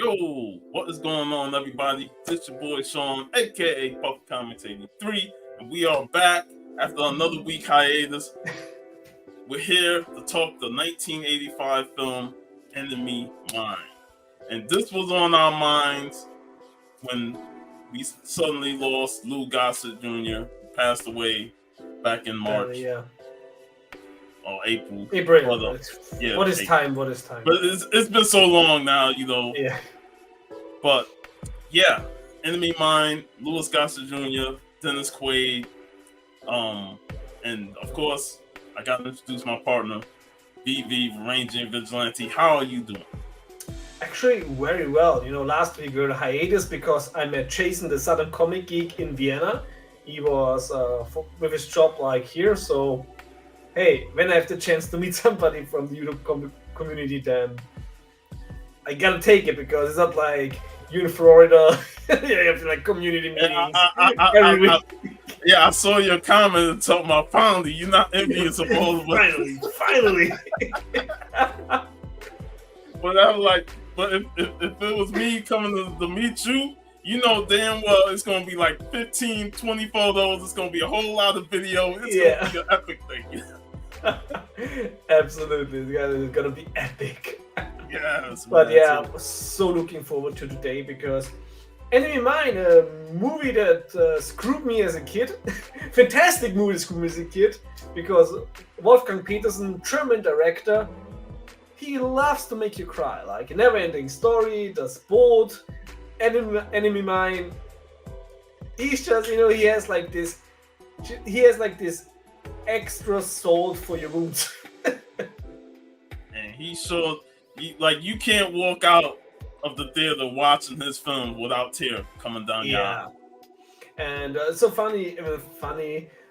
Yo, what is going on, everybody? It's your boy Sean, aka Puff Commentating 3, and we are back after another week hiatus. We're here to talk the 1985 film Enemy Mine. And this was on our minds when we suddenly lost Lou Gossett Jr., who passed away back in March. Or April. Yeah, what is time? But it's been so long now, Yeah. But yeah, Enemy Mine, Louis Gossett Jr., Dennis Quaid, and of course, I got to introduce my partner, Varangian Vigilante. How are you doing? Actually, very well. Last week we were on hiatus because I met Jason, the Southern Comic Geek in Vienna. He was with his job here, so hey, when I have the chance to meet somebody from the Europe community, then I gotta take it because it's not like you in Florida. You have community meetings every week. I saw your comment and told me finally you're not envious of all of us. Finally. But I was but if it was me coming to meet you, you know damn well it's gonna be 15, 20 photos. It's gonna be a whole lot of video. It's gonna be an epic thing. Absolutely, it's gonna be epic. Yes, but I'm so looking forward to today because Enemy Mine, a movie that screwed me as a kid, fantastic movie that screwed me as a kid, because Wolfgang Petersen, German director, he loves to make you cry, a never-ending story, does both. Enemy Mine, he's just, he has this extra salt for your wounds. And he showed, you can't walk out of the theater watching his film without tear coming down your eye. And it's so funny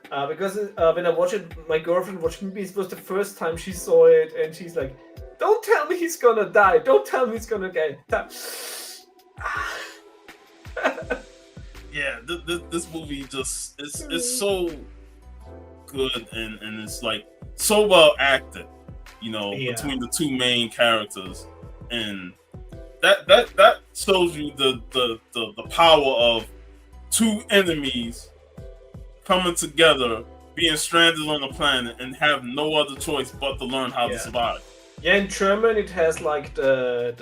because when I watched it, my girlfriend watched me. It was the first time she saw it, and she's like, "Don't tell me he's gonna die! Don't tell me he's gonna get die!" Yeah, this movie just it's so good and it's so well acted, between the two main characters, and that shows you the power of two enemies coming together, being stranded on a planet, and have no other choice but to learn how to survive. Yeah, in German it has the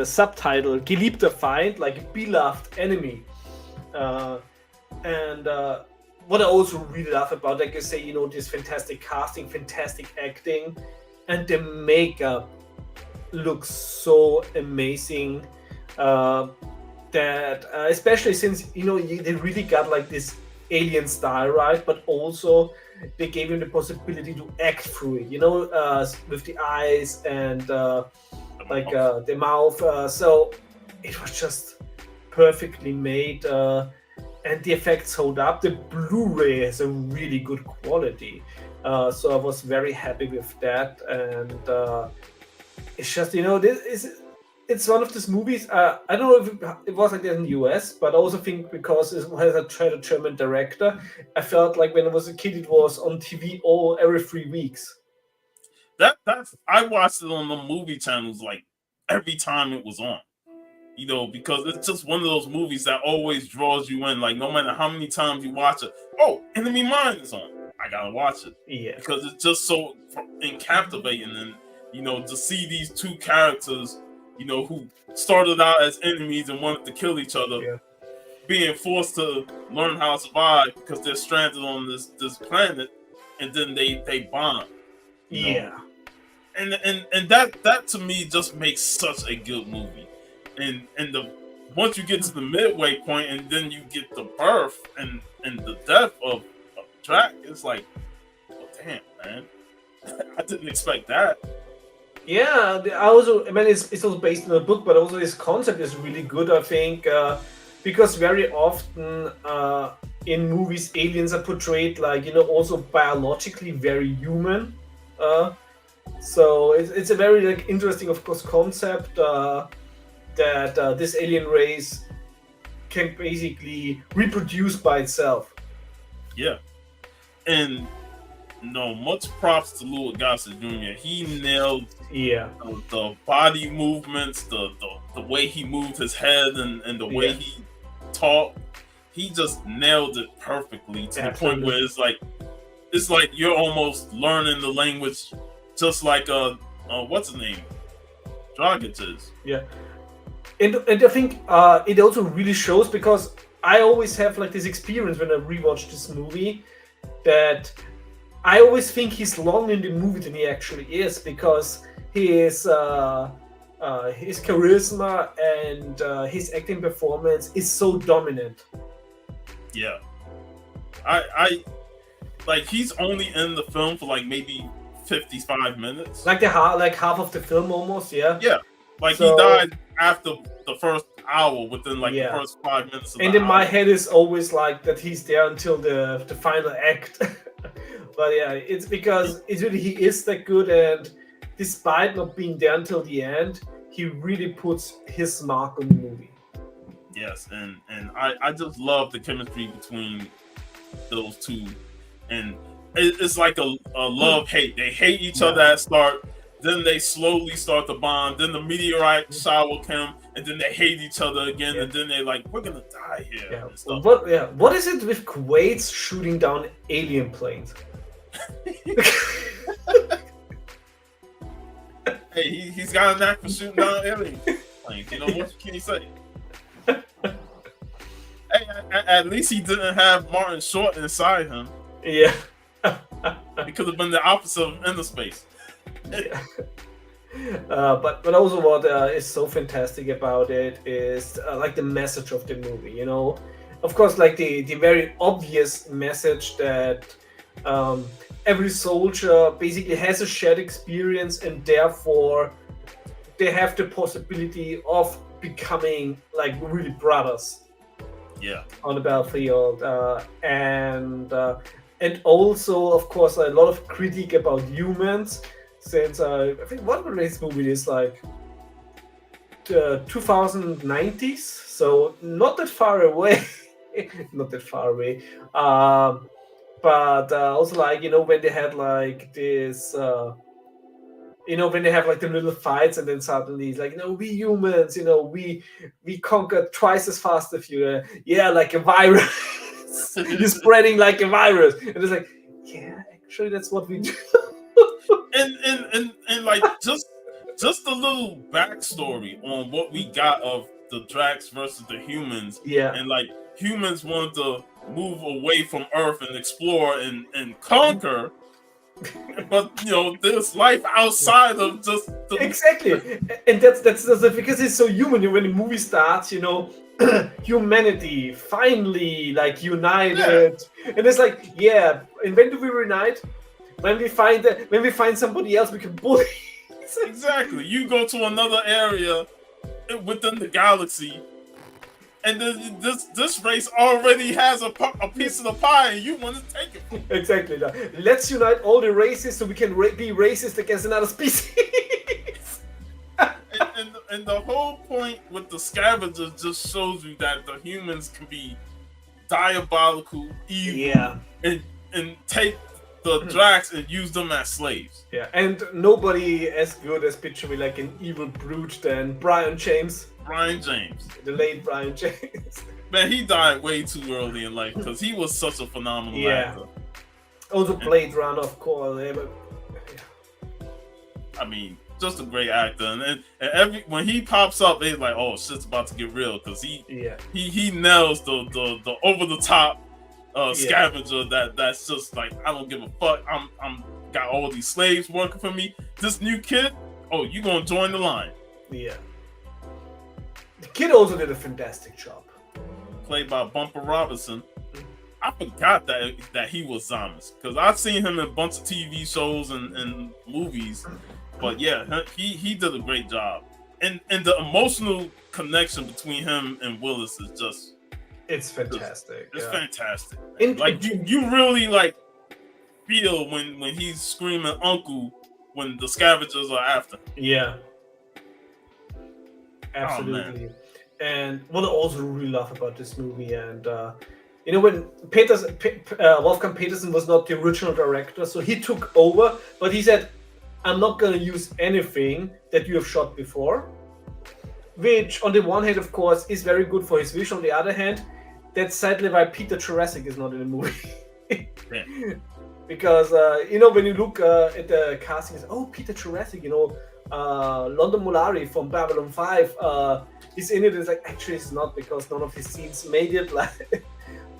subtitle "Geliebter Feind," beloved enemy, and what I also really love about, like you say, this fantastic casting, fantastic acting, and the makeup looks so amazing. That especially since they really got this alien style, right? But also they gave him the possibility to act through it, with the eyes and the mouth. So it was just perfectly made. And the effects hold up. The Blu-ray has a really good quality, so I was very happy with that. And it's just it's one of those movies. I don't know if it was like that in the US, but I also think because it has a German director, I felt like when I was a kid, it was on TV every 3 weeks. That's I watched it on the movie channels every time it was on. Because it's just one of those movies that always draws you in. No matter how many times you watch it, Enemy Mine is on. I gotta watch it. Yeah. Because it's just so captivating, and to see these two characters, who started out as enemies and wanted to kill each other, being forced to learn how to survive because they're stranded on this planet, and then they bond. Yeah. And that to me just makes such a good movie. And once you get to the midway point, and then you get the birth and the death of Drac, it's damn, man, I didn't expect that. Yeah, it's also based on a book, but also this concept is really good, I think, because very often in movies aliens are portrayed also biologically very human. So it's a very interesting, of course, concept. That this alien race can basically reproduce by itself. Yeah, and much props to Louis Gossett Jr. He nailed Yeah, the body movements, the way he moved his head, and the way he talked. He just nailed it perfectly to the point where it's like you're almost learning the language, just like what's his name, Dragic is. Yeah, and I think it also really shows, because I always have like this experience when I rewatch this movie, that I always think he's longer in the movie than he actually is, because his charisma and his acting performance is so dominant. Yeah, I like he's only in the film for like maybe 55 minutes. Like half of the film almost, yeah. Yeah, like he died after the first hour, within like the first 5 minutes. And in my head is always like that he's there until the final act. But yeah, it's because it's really, he is that good, and despite not being there until the end, he really puts his mark on the movie. Yes, and I just love the chemistry between those two, and it's like a love-hate. They hate each other at start, then they slowly start to bond, then the meteorite shower came, and then they hate each other again, and then they're like, we're gonna die here. Yeah. And stuff. What is it with Kuwait's shooting down alien planes? Hey, he's got a knack for shooting down alien planes. You know, what can you say? Hey, at least he didn't have Martin Short inside him. Yeah. It could have been the opposite of Inner Space. Yeah. But also what is so fantastic about it is like the message of the movie, you know. Of course, like the very obvious message that every soldier basically has a shared experience, and therefore they have the possibility of becoming like really brothers. Yeah. On the battlefield, and also, of course, a lot of critique about humans. Since I think what this movie is like 2090s, so not that far away. Not that far away. But also, like, you know, when they had like this you know, when they have like the little fights, and then suddenly it's like, you know, we humans, you know, we conquer twice as fast as you. Yeah, like a virus. You're spreading like a virus. And it's like, yeah, actually that's what we do. and like just a little backstory on what we got of the Drax versus the humans. Yeah. And like humans wanted to move away from Earth and explore and conquer. But you know, there's life outside of just the... Exactly, and that's because it's so human. When the movie starts, you know, humanity finally like united, and it's like, yeah. And when do we reunite? When we find somebody else we can bully. Exactly. You go to another area within the galaxy, and then this race already has a piece of the pie, and you want to take it. Exactly. Let's unite all the races so we can be racist against another species. and the whole point with the scavengers just shows you that the humans can be diabolical, evil, and take the Drax and use them as slaves. Yeah, and nobody as good as picturing like an evil brute than Brian James. The late Brian James. Man, he died way too early in life because he was such a phenomenal actor. Also Blade Runner, of course. I mean, just a great actor, and when he pops up, it's like, oh, shit's about to get real, because he nails the over the top scavenger that's just like, I don't give a fuck. I'm got all these slaves working for me. This new kid, oh, you gonna join the line? Yeah. The kid also did a fantastic job. Played by Bumper Robinson. I forgot that he was Zamas, because I've seen him in a bunch of TV shows and movies. But yeah, he did a great job. And the emotional connection between him and Willis is just... It's fantastic. It's fantastic. Like, you really like feel when he's screaming uncle when the scavengers are after him. Yeah. Absolutely. Oh, and what I also really love about this movie, and you know, when Wolfgang Petersen was not the original director, so he took over, but he said, I'm not going to use anything that you have shot before. Which, on the one hand, of course, is very good for his vision. On the other hand, that's sadly why Peter Jurassic is not in the movie. Yeah. Because, when you look at the casting, it's, oh, Peter Jurassic, London Mulari from Babylon 5 is in it. It's like, actually, it's not, because none of his scenes made it.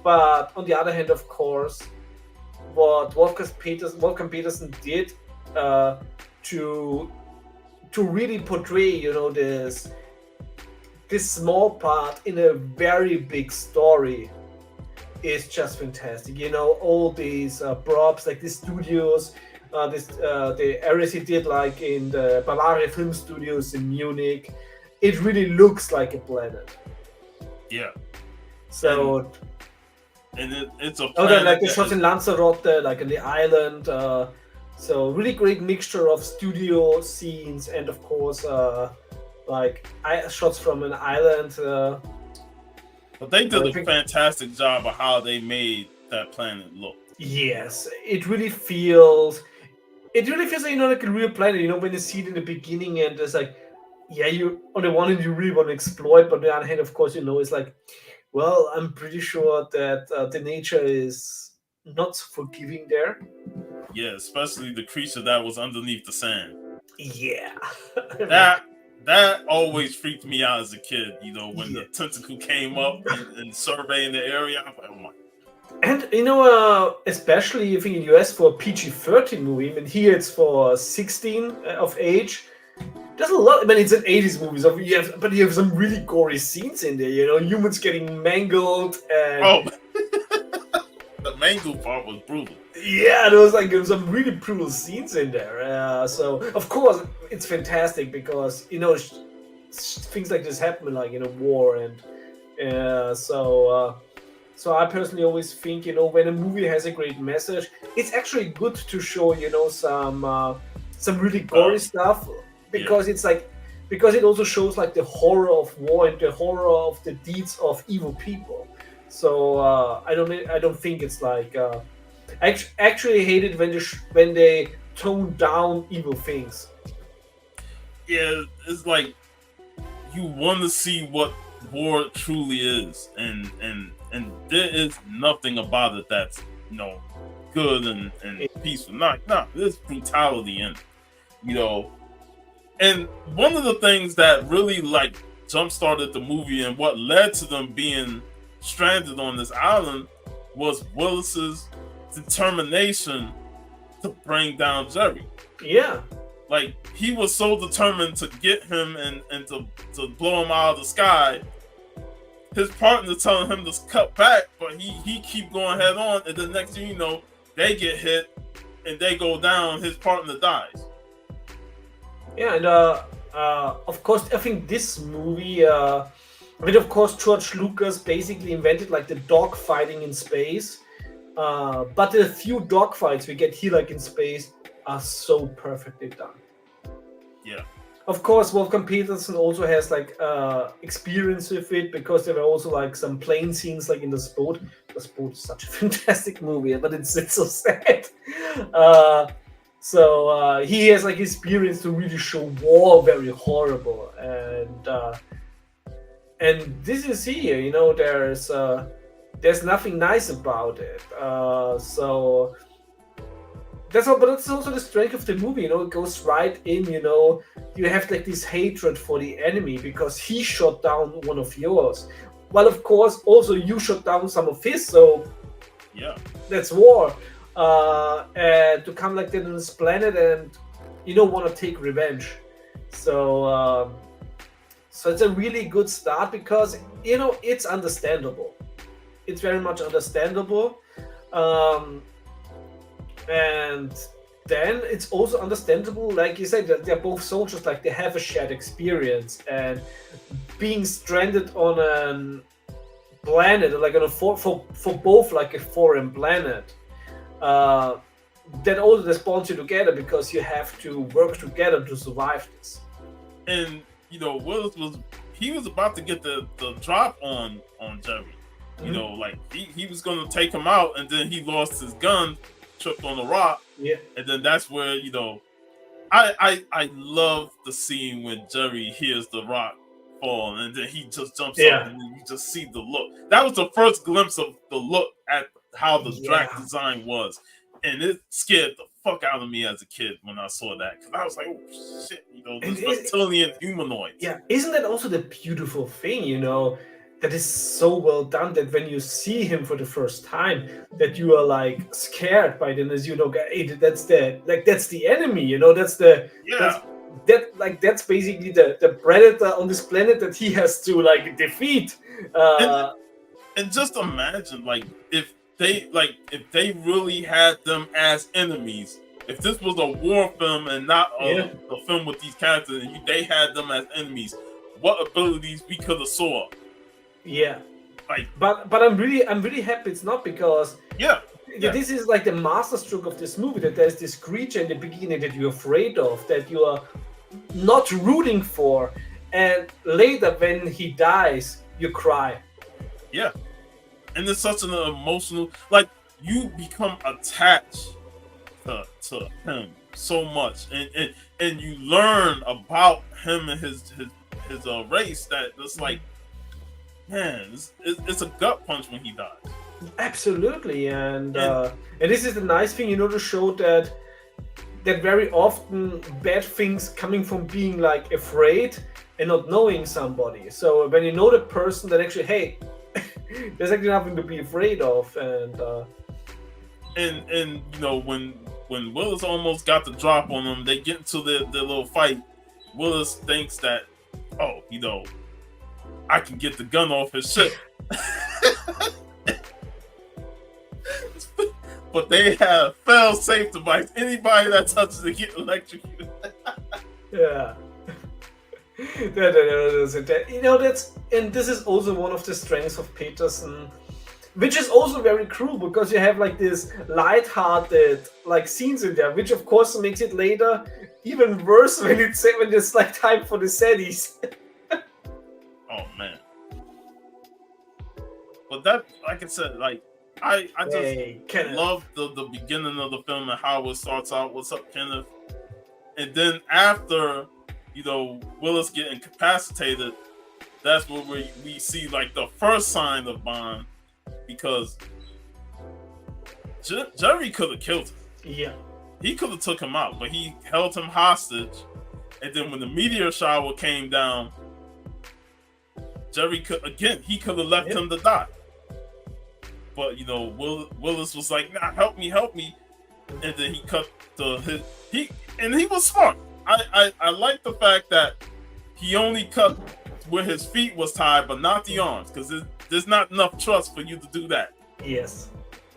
But on the other hand, of course, what Wolfgang Petersen did to really portray, this small part in a very big story is just fantastic. All these props, like the studios, the areas he did, like in the Bavaria Film Studios in Munich, it really looks like a planet. Yeah. So. And it's a planet. Oh, then, like the shots in Lanzarote, like on the island. So really great mixture of studio scenes and, of course, shots from an island. But they did a fantastic job of how they made that planet look. Yes, it really feels like, like a real planet. When you see it in the beginning, and it's like, yeah, you on the one hand you really want to exploit, but on the other hand, of course, it's like, well, I'm pretty sure that the nature is not forgiving there. Yeah, especially the creature that was underneath the sand. Yeah. That always freaked me out as a kid, when the tentacle came up and surveying the area. I'm like, oh my. And, especially I think in US for a PG-13 movie, I mean, here it's for 16 of age. There's a lot. I mean, it's an 80s movie, so you have some really gory scenes in there. Humans getting mangled and. Oh, the mangle part was brutal. Yeah, there was some really brutal scenes in there. So of course it's fantastic because things like this happen like in a war, and so I personally always think when a movie has a great message, it's actually good to show some really gory stuff. Because it's like, because it also shows like the horror of war and the horror of the deeds of evil people. So I don't think it's like I actually hate it when they tone down evil things. Yeah, it's like you want to see what war truly is, and there is nothing about it that's good and peaceful. There's brutality in it, And one of the things that really like jump-started the movie and what led to them being stranded on this island was Willis's determination to bring down Jerry. Yeah. Like, he was so determined to get him and to blow him out of the sky. His partner telling him to cut back, but he keep going head on, and the next thing you know, they get hit and they go down, his partner dies. Yeah, and of course, I think this movie, of course, George Lucas basically invented like the dogfighting in space, but the few dogfights we get here, like in space, are so perfectly done. Yeah. Of course, Wolfgang Petersen also has like experience with it, because there were also like some plane scenes like in The Sport. The Sport is such a fantastic movie, but it's so sad. So he has like experience to really show war very horrible, and this is here. There's nothing nice about it. So that's all, but that's also the strength of the movie. It goes right in. You have like this hatred for the enemy because he shot down one of yours. Well, of course, also you shot down some of his. So yeah, that's war. And to come like that on this planet and want to take revenge. So it's a really good start because it's understandable. It's very much understandable. And then it's also understandable, like you said, that they're both soldiers, like they have a shared experience, and being stranded on a planet, like on for both like a foreign planet. That also responds you together because you have to work together to survive this. And Willis was about to get the drop on Jerry. Mm-hmm. Like he was gonna take him out, and then he lost his gun, tripped on the rock. Yeah. And then that's where I love the scene when Jerry hears the rock fall and then he just jumps up and then you just see the look. That was the first glimpse of the look at how the Drac design was, and it scared the fuck out of me as a kid when I saw that, because I was like, oh shit, this reptilian humanoid. Yeah, isn't that also the beautiful thing, that is so well done, that when you see him for the first time, that you are like scared by them, as hey, that's the enemy, that's the that's basically the predator on this planet that he has to like defeat. And just imagine, like, if they really had them as enemies. If this was a war film and not a film with these characters, and they had them as enemies, what abilities we could have saw. Yeah, but I'm really happy it's not, because this is like the masterstroke of this movie, that there's this creature in the beginning that you're afraid of, that you are not rooting for, and later when he dies, you cry. Yeah, and it's such an emotional, like, you become attached to him so much, and you learn about him and his race, that it's like, man, it's a gut punch when he dies. Absolutely, and this is the nice thing, to show that very often bad things coming from being like afraid and not knowing somebody. So when you know the person, that actually, hey, there's actually nothing to be afraid of, and when Willis almost got the drop on him, they get into their little fight. Willis thinks that, oh, I can get the gun off his ship. But they have fail-safe device. Anybody that touches it get electrocuted. Yeah. That's, and this is also one of the strengths of Peterson, which is also very cruel, because you have like this light-hearted like scenes in there, which of course makes it later even worse when it's like time for the saddies. Oh man. But that, like I said, like I just love the beginning of the film and how it starts out. What's up, Kenneth? And then after, Willis get incapacitated, that's where we see like the first sign of Bond, because Jerry could have killed him. Yeah. He could have took him out, but he held him hostage. And then when the meteor shower came down, Jerry could have left him to die. But Willis was like, nah, help me, and then he cut he was smart. I like the fact that he only cut where his feet was tied, but not the arms, because there's not enough trust for you to do that. Yes.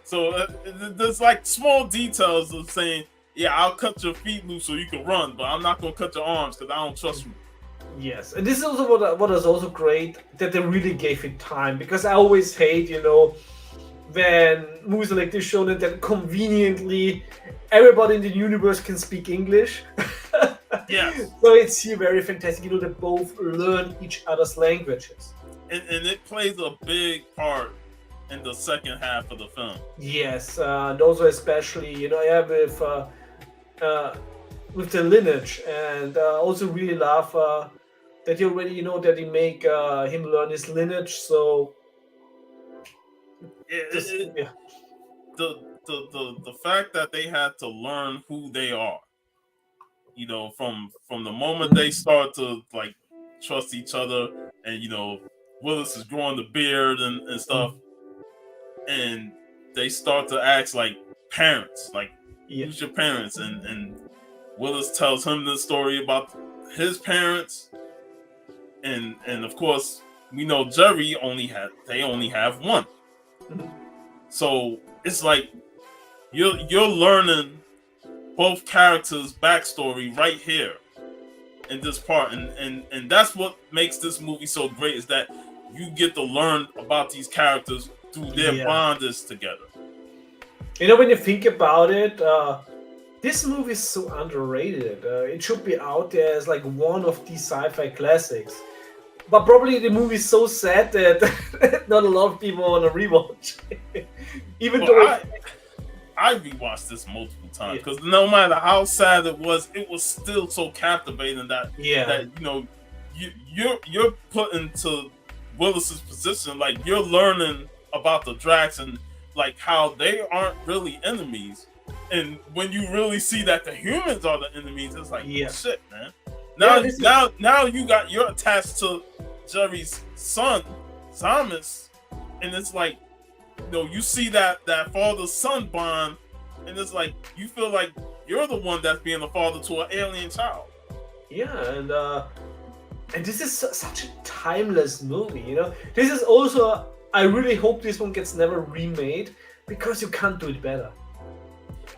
So there's like small details of saying, yeah, I'll cut your feet loose so you can run, but I'm not gonna cut your arms because I don't trust you. Yes, and this is also what is also great, that they really gave it time, because I always hate, when movies like this show that conveniently everybody in the universe can speak English. Yeah. So it's here very fantastic, they both learn each other's languages. And it plays a big part in the second half of the film. Yes, and also especially, with the lineage, and also really love that you already, that they make him learn his lineage, so the fact that they had to learn who they are, from the moment they start to like trust each other, and Willis is growing the beard and stuff, and they start to act like parents, like who's your parents, and Willis tells him the story about his parents, and of course we know Jerry only have one. So it's like you're learning both characters' backstory right here in this part, and that's what makes this movie so great, is that you get to learn about these characters through their bondage together. When you think about it, this movie is so underrated. It should be out there as like one of these sci-fi classics. But probably the movie is so sad that not a lot of people want to rewatch. Even though I rewatched this multiple times because no matter how sad it was still so captivating that you're put into Willis's position, like you're learning about the Drax and like how they aren't really enemies, and when you really see that the humans are the enemies, it's like shit, man. Now you're attached to Jerry's son, Samus, and it's like, you see that father-son bond, and it's like you feel like you're the one that's being a father to an alien child. Yeah, and this is such a timeless movie, This is also, I really hope this one gets never remade because you can't do it better.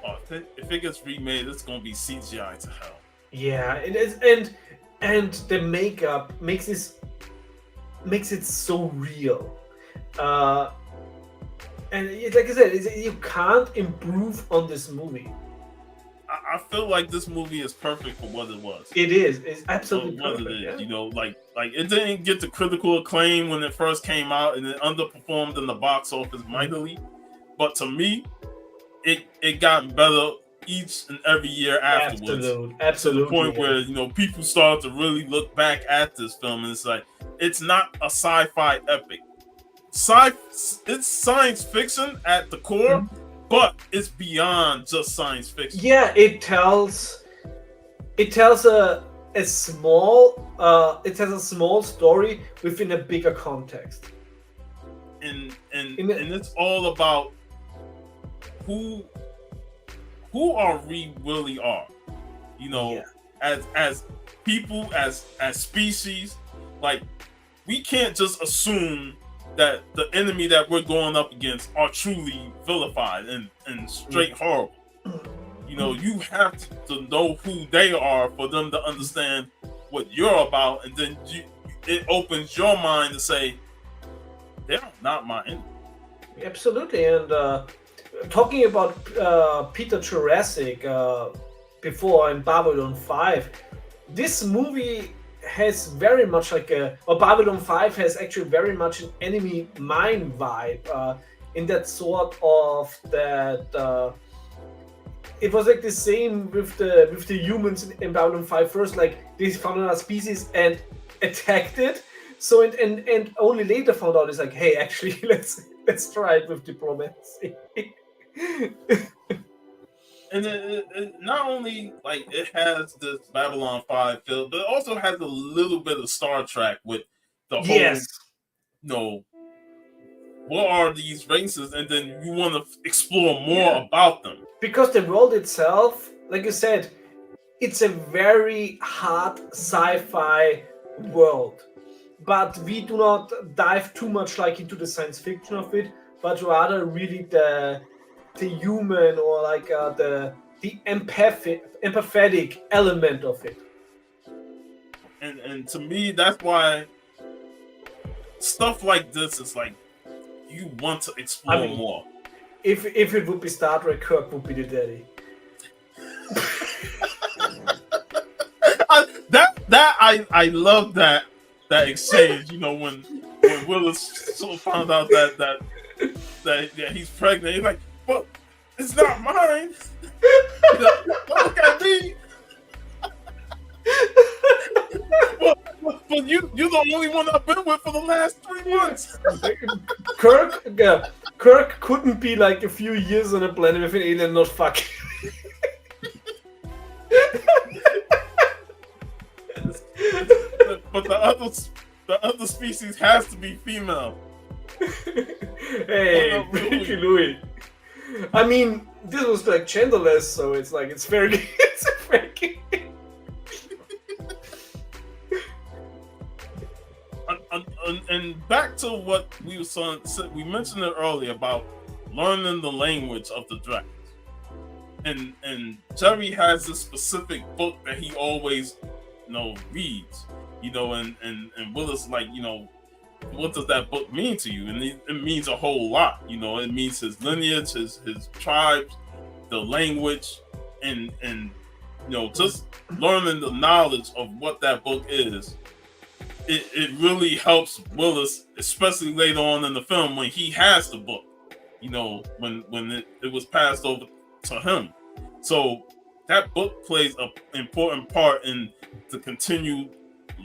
Oh, if it gets remade, it's gonna be CGI to hell. Yeah, it is, and the makeup makes it so real. And like I said, you can't improve on this movie. I feel like this movie is perfect for what it was. It is. It's absolutely perfect. It is. Like it didn't get the critical acclaim when it first came out, and it underperformed in the box office mightily. But to me, it got better each and every year afterwards. Absolutely. To the point where people started to really look back at this film, and it's like it's not a sci-fi epic. It's science fiction at the core, but it's beyond just science fiction. Yeah, it tells a small story within a bigger context. And it's all about who are we really are. As people, as species, like we can't just assume that the enemy that we're going up against are truly vilified and straight horrible. You have to know who they are for them to understand what you're about, and then it opens your mind to say, they're not my enemy. Absolutely. And talking about Peter Jurassic before in Babylon 5, this movie has very much Babylon 5 has actually very much an enemy mine vibe, in that sort of that it was like the same with the humans in Babylon 5 first, like they found another species and attacked it, so and only later found out it's like, hey, actually let's try it with diplomacy. And it not only like it has this Babylon 5 feel, but it also has a little bit of Star Trek with the whole, what are these races? And then you want to explore more about them. Because the world itself, like you said, it's a very hard sci-fi world. But we do not dive too much into the science fiction of it, but rather really the human or the empathetic element of it. And to me, that's why stuff like this is like you want to explore more. If it would be Star Trek, Kirk would be the daddy. I love that exchange. When Willis sort of found out that he's pregnant, he's like, but it's not mine. Don't look at me. But you're the only one I've been with for the last 3 months. Kirk couldn't be like a few years on a planet with an alien not fucking. But the other species has to be female. Hey, Ricky Louie. I mean, this was genderless, so it's fair game. It's a fair game. And back to what we mentioned it earlier about learning the language of the dragons. And Jerry has this specific book that he always reads, and Willis what does that book mean to you? And it means a whole lot. It means his lineage, his tribes, the language, and just learning the knowledge of what that book is. It really helps Willis, especially later on in the film when he has the book. When it was passed over to him. So that book plays an important part in the continued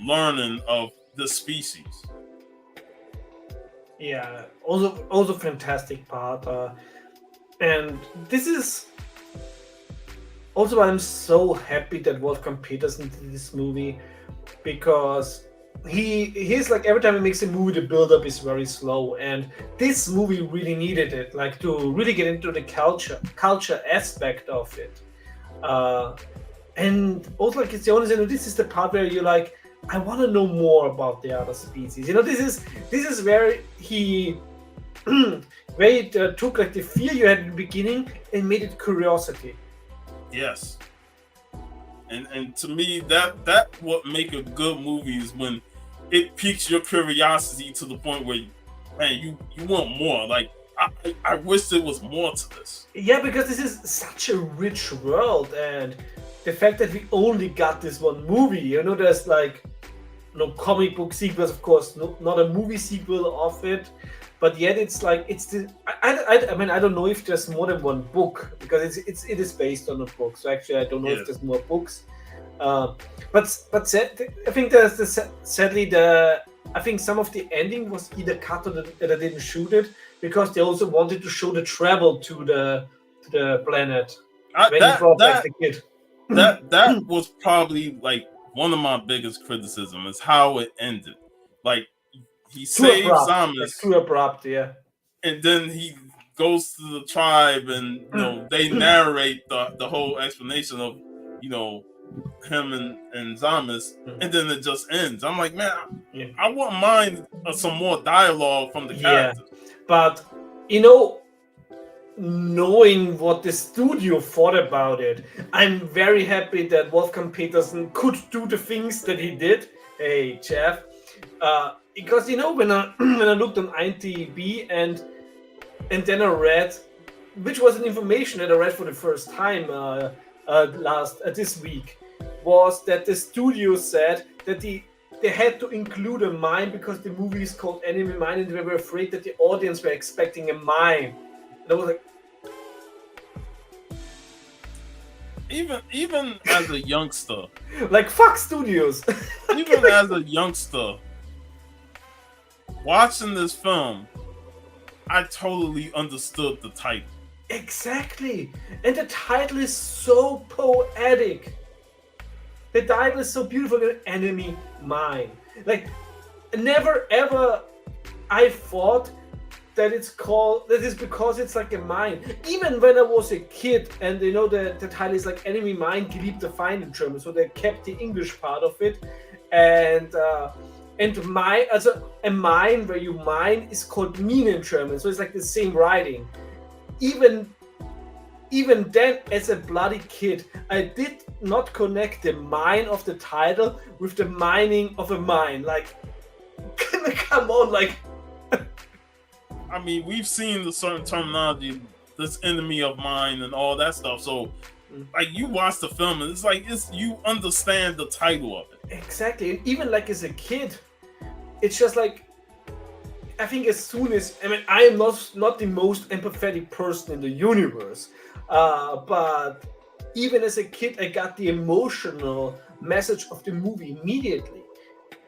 learning of this species. Yeah, also fantastic part, and this is also why I'm so happy that Wolfgang Petersen did this movie, because he's like, every time he makes a movie, the build up is very slow, and this movie really needed it, like, to really get into the culture aspect of it, and also, like, it's the only, this is the part where you're like, I want to know more about the other species. This is where he where it took like the fear you had in the beginning and made it curiosity. Yes. And to me, that what make a good movie is when it piques your curiosity to the point where, man, you want more. Like, I wish there was more to this. Yeah, because this is such a rich world, and the fact that we only got this one movie, there's like no comic book sequels, of course, not a movie sequel of it, but yet it's like, it's the, I mean, I don't know if there's more than one book, because it is based on a book. So actually, I don't know if there's more books. But I think sadly I think some of the ending was either cut or that they didn't shoot it, because they also wanted to show the travel to the planet when he brought back the kid. That was probably like one of my biggest criticism is how it ended. Like, he saves Zamas, too abrupt, yeah. And then he goes to the tribe, and they narrate the whole explanation of him and Zamas, and then it just ends. I'm like, man, I wouldn't mind some more dialogue from the characters. But knowing what the studio thought about it, I'm very happy that Wolfgang Petersen could do the things that he did. Hey, Jeff. Because when I looked on IMDb and then I read, which was an information that I read for the first time this week, was that the studio said that they had to include a mime because the movie is called Enemy Mine, and they were afraid that the audience were expecting a mime. And I was like, even as a youngster, like, fuck studios. Even as a youngster, watching this film, I totally understood the title. Exactly. And the title is so poetic. The title is so beautiful, Enemy Mine. Like, never ever I thought that it's because it's like a mine. Even when I was a kid, and the title is like Enemy Mine, geliebter Feind in German, so they kept the English part of it, and mine, also a mine where you mine is called Mine in German, so it's like the same writing. Even then, as a bloody kid, I did not connect the mine of the title with the mining of a mine. Like, come on, like. I mean, we've seen the certain terminology, this enemy of mine and all that stuff. So, like, you watch the film and it's like, you understand the title of it. Exactly. And even like as a kid, it's just like, I think as soon as, I am not the most empathetic person in the universe, but even as a kid, I got the emotional message of the movie immediately,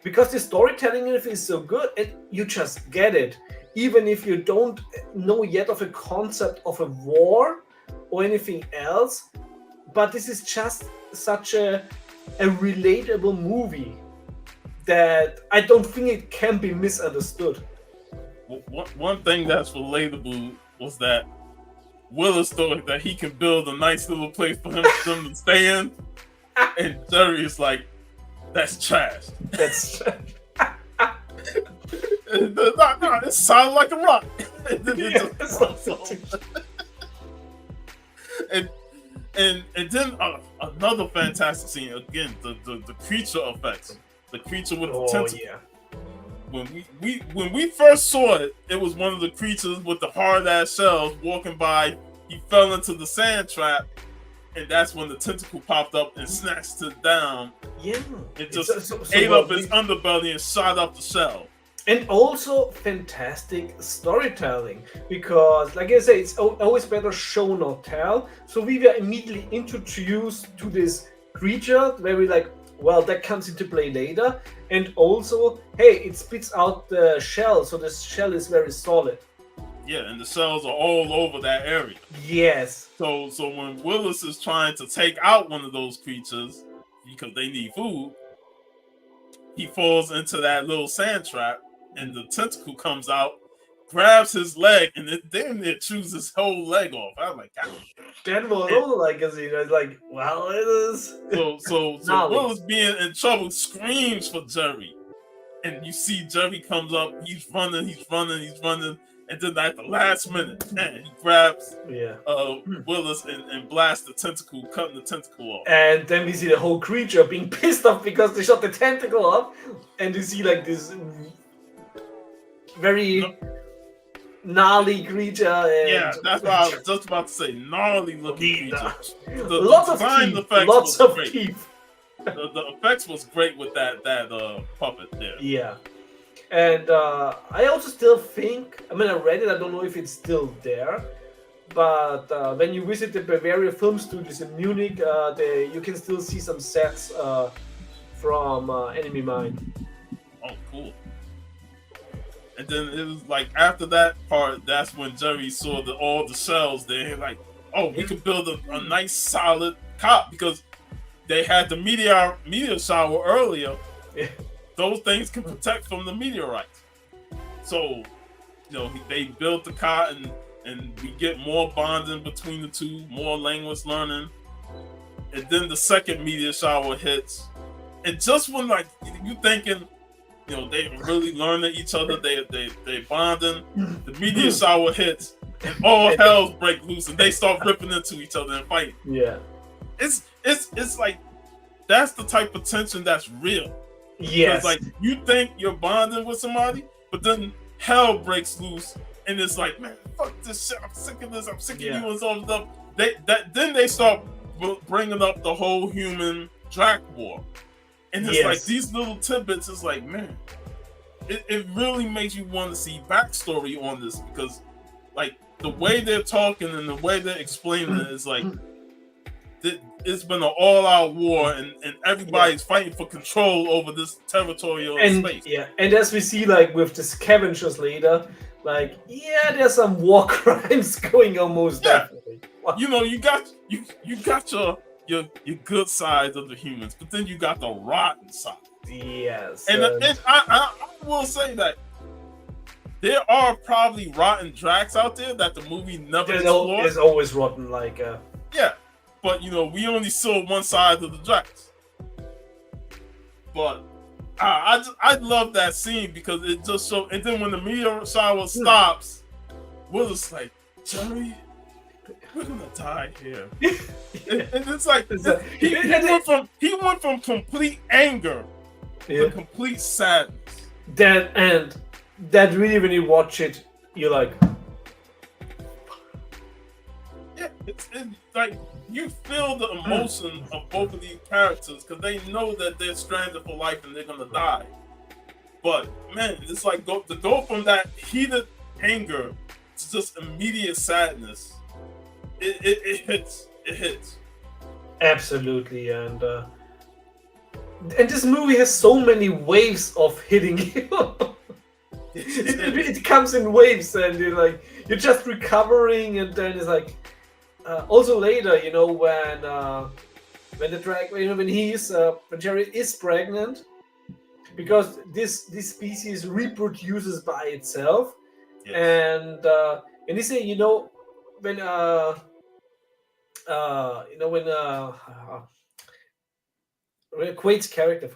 because the storytelling in it is so good, and you just get it. Even if you don't know yet of a concept of a war or anything else, but this is just such a relatable movie that I don't think it can be misunderstood. One thing that's relatable was that Willis thought that he can build a nice little place for them to stay in, and Jerry is like, that's trash. That's trash. No, it sounds like a rock. And then another fantastic scene again, the creature effects, the creature with the tentacles. Yeah. When we first saw it, it was one of the creatures with the hard ass shells walking by. He fell into the sand trap, and that's when the tentacle popped up and snatched it down. Yeah, it just ate up his underbelly and shot up the shell. And also fantastic storytelling, because like I say, it's always better show not tell. So we were immediately introduced to this creature where we like, well, that comes into play later. And also, hey, it spits out the shell, so this shell is very solid. Yeah, and the cells are all over that area. Yes. So when Willis is trying to take out one of those creatures because they need food, he falls into that little sand trap, and the tentacle comes out, grabs his leg, and it damn near chews his whole leg off. I was like, God. That was And also like, it's like, well, it is so gnarly. Willis being in trouble screams for Jerry, and you see Jerry comes up, he's running, and then at the last minute, man, he grabs Yeah. Willis and blasts the tentacle, cutting the tentacle off. And then we see the whole creature being pissed off because they shot the tentacle off, and you see like this very gnarly creature. And yeah, that's what I was just about to say. Gnarly looking creature. Lots of teeth. Lots of teeth. The effects was great with that puppet there. Yeah. And I also still think, I mean, I read it, I don't know if it's still there, but when you visit the Bavaria Film Studios in Munich, you can still see some sets from Enemy Mine. Oh, cool. And then it was like after that part, that's when Jerry saw all the shells there. Like, oh, we could build a nice solid cop, because they had the meteor shower earlier. Yeah. Those things can protect from the meteorites. So, they built the cot, and we get more bonding between the two, more language learning. And then the second meteor shower hits. And just when like you thinking, they really learning each other, they bonding, the meteor shower hits, and all hell break loose, and they start ripping into each other and fighting. Yeah. It's like that's the type of tension that's real. Yes. Like you think you're bonding with somebody, but then hell breaks loose, and it's like, man, fuck this shit. I'm sick of this. I'm sick of you and all stuff. Then they start bringing up the whole human Drac war, and it's like these little tidbits. It's like, man, it really makes you want to see backstory on this, because like the way they're talking and the way they're explaining it is like. It's been an all-out war, and everybody's fighting for control over this territorial space. Yeah, and as we see, like with the scavengers later, like there's some war crimes going on, most definitely. You got your good side of the humans, but then you got the rotten side. Yes, and I will say that there are probably rotten Dracs out there that the movie never explored. There's always rotten, like yeah. But we only saw one side of the Dracs. But I love that scene, because it just showed. And then when the meteor shower stops, Willis like, Jerry, we're gonna die here. and it's like he went from complete anger to complete sadness. That really, when you watch it, you're like, yeah, it's like. You feel the emotion of both of these characters, because they know that they're stranded for life and they're gonna die. But man, it's like to go from that heated anger to just immediate sadness. It hits. It hits. Absolutely, and this movie has so many waves of hitting you. it comes in waves, and you're just recovering, and then it's like. Also later, when the drag, when Jerry is pregnant, because this species reproduces by itself, and they say, when Quaid's character,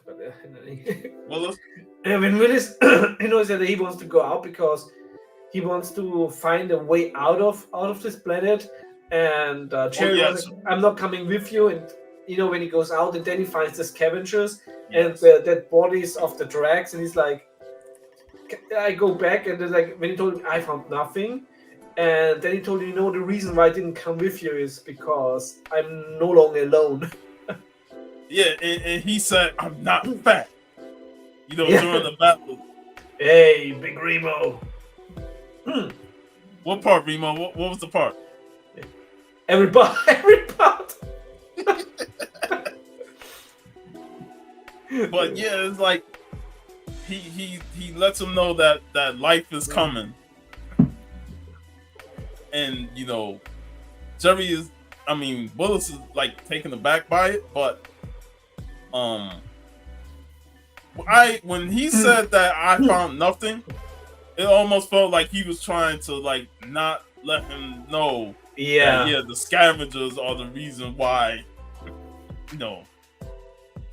Willis, when Willis, that he wants to go out because he wants to find a way out of this planet. And Jerry was like, I'm not coming with you. And when he goes out, and then he finds the scavengers and the dead bodies of the Dracs, and he's like, I go back, and then like when he told him, I found nothing, and then he told him, the reason why I didn't come with you is because I'm no longer alone. Yeah, and he said, I'm not fat. During the battle. Hey, Big Remo. What part, Remo? What was the part? Every part, every part. But yeah, it's like he lets him know that life is coming, and Jerry is. I mean, Willis is like taken aback by it, but when he said that I found nothing, it almost felt like he was trying to like not let him know that the scavengers are the reason why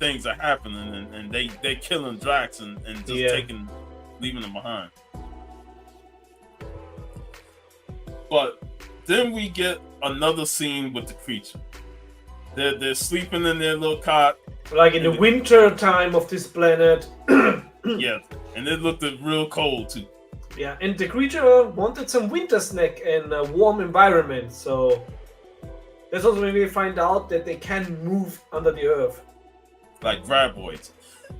things are happening, and they killing Drax and just leaving him behind. But then we get another scene with the creature. They're sleeping in their little cot. Like in the winter time of this planet. Yeah, and it looked real cold too. Yeah, and the creature wanted some winter snack and a warm environment, so that's also when we find out that they can move under the earth. Like graboids.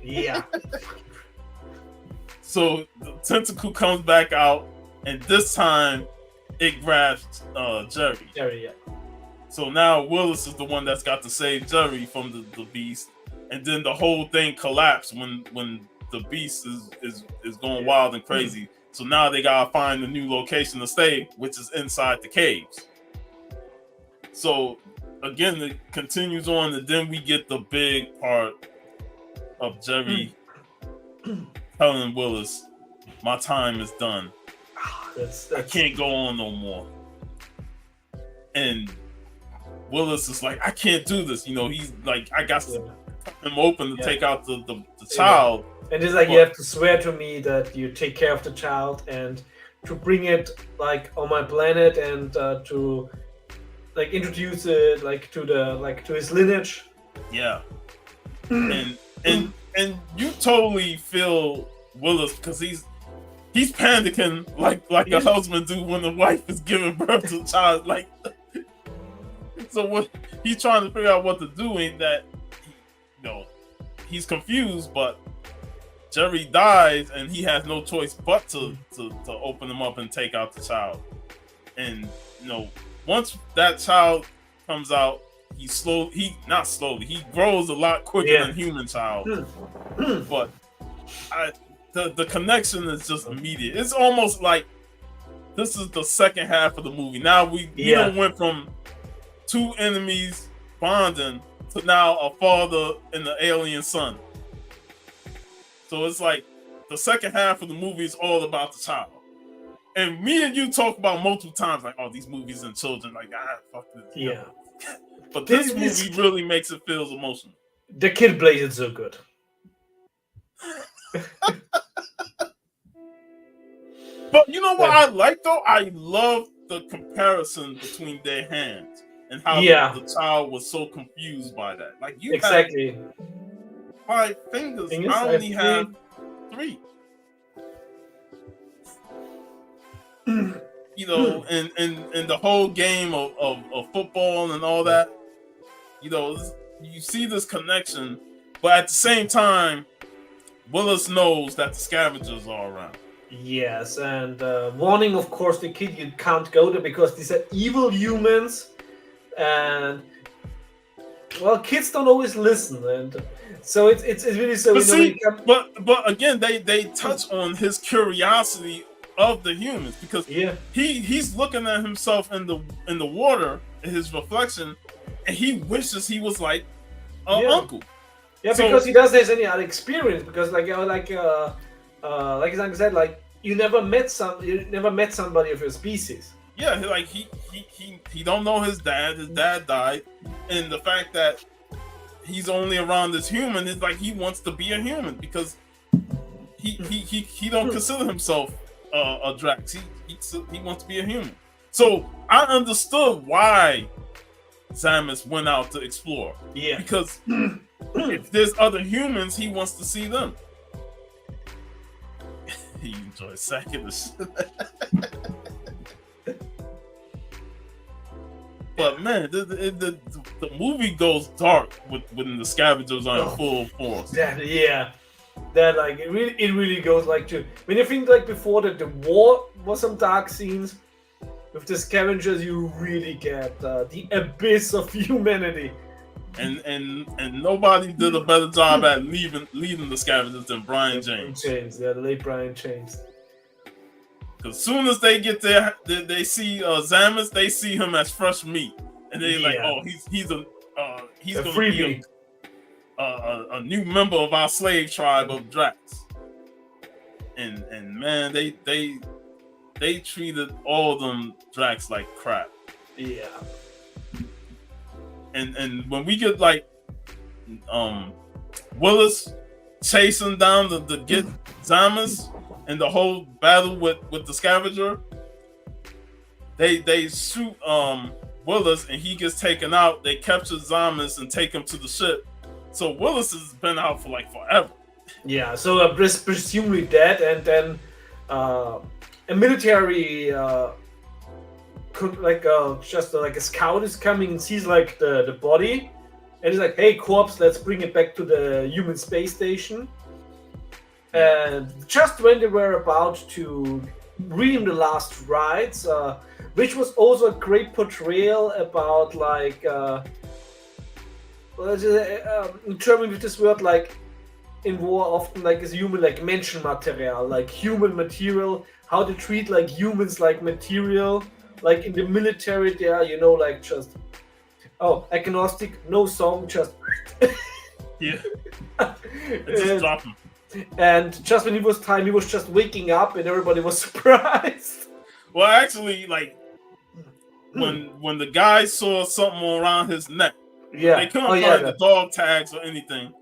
Yeah. So the tentacle comes back out, and this time it grabs Jerry. Jerry, yeah. So now Willis is the one that's got to save Jerry from the beast, and then the whole thing collapsed when the beast is going wild and crazy. So now they gotta find a new location to stay, which is inside the caves. So again, it continues on, and then we get the big part of Jerry telling Willis, "My time is done. I can't go on no more." And Willis is like, "I can't do this." He's like, "I got to cut him open to take out the child." And it's like, you have to swear to me that you take care of the child and to bring it like on my planet and to like introduce it like to his lineage. Yeah. and you totally feel Willis because he's panicking like a husband do when the wife is giving birth to a child. Like, so what he's trying to figure out what to do, ain't that he's confused, but Jerry dies and he has no choice but to open him up and take out the child. And once that child comes out, he grows a lot quicker than human child. But the connection is just immediate. It's almost like this is the second half of the movie. Now we went from two enemies bonding to now a father and the alien son. So it's like the second half of the movie is all about the child. And me and you talk about multiple times, like, "Oh, these movies and children, like, fuck this." Yeah. But this movie really makes it feel emotional. The kid plays it so good. But you know what I like though? I love the comparison between their hands and how the child was so confused by that. Like, you exactly. 5 fingers. I only have 3. And the whole game of football and all that, you see this connection, but at the same time, Willis knows that the scavengers are around. Yes, and warning, of course, the kid, you can't go there because these are evil humans, and well, kids don't always listen, and so it's really so. But again, they touch on his curiosity of the humans because he's looking at himself in the water, in his reflection, and he wishes he was like uncle. Yeah, because he doesn't have any other experience. Because like Zang said, like you never met somebody of your species. Yeah, like he don't know his dad. His dad died, and the fact that he's only around this human is like he wants to be a human because he don't consider himself a Drax. He wants to be a human. So I understood why Samus went out to explore. Yeah, because if there's other humans, he wants to see them. He enjoys sacking the shit. But man, the movie goes dark when the scavengers are in full force. Yeah. that like it really goes like to when you think like before that the war was some dark scenes. With the scavengers, you really get the abyss of humanity. And nobody did a better job at leading the scavengers than Brian James. The late Brian James. Because soon as they get there, they see Zamas, they see him as fresh meat, and they're like, "Oh, he's going to be a new member of our slave tribe of Drax." And man, they treated all of them Drax like crap. Yeah. And when we get like Willis chasing down to get Zamas and the whole battle with the scavenger, they shoot Willis and he gets taken out. They capture Zamas and take him to the ship. So Willis has been out for like forever. Yeah, so presumably dead, and then a military just like a scout is coming and sees like the body, and he's like, "Hey, corpse, let's bring it back to the human space station." And just when they were about to redeem the last rites, which was also a great portrayal about like in German with this word like in war often like is human like Menschenmaterial, like human material, how to treat like humans like material. Like in the military there, you know, like just agnostic, no song, just yeah. Just drop him. And just when it was time, he was just waking up and everybody was surprised. Well, actually, like when the guy saw something around his neck, they couldn't find the dog tags or anything,